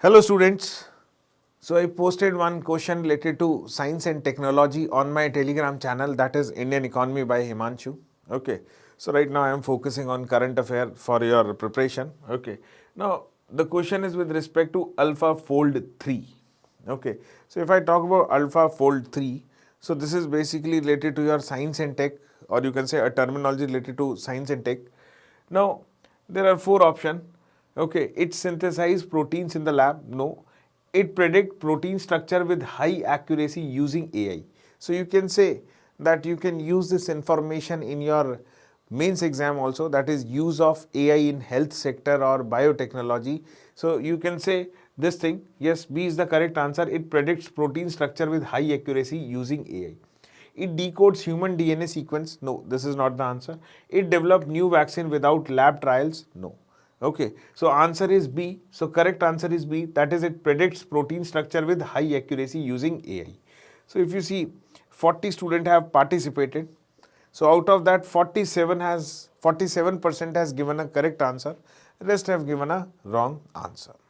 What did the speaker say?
Hello students. So I posted one question related to science and technology on my Telegram channel, that is Indian Economy by Himanshu. Okay. So right now I am focusing on current affair for your preparation. Okay. Now the question is with respect to AlphaFold 3. Okay. So if I talk about AlphaFold 3, so this is basically related to your science and tech, or you can say a terminology related to science and tech. Now there are four options. Okay, it synthesizes proteins in the lab. No. It predict protein structure with high accuracy using AI. So you can say that you can use this information in your mains exam also, that is use of AI in health sector or biotechnology. So you can say this thing, yes, B is the correct answer. It predicts protein structure with high accuracy using AI. It decodes human DNA sequence. No, this is not the answer. It developed new vaccine without lab trials. No. Okay, so answer is B. So correct answer is B. That is, it predicts protein structure with high accuracy using AI. So if you see, 40 students have participated. So out of that, 47% has given a correct answer. Rest have given a wrong answer.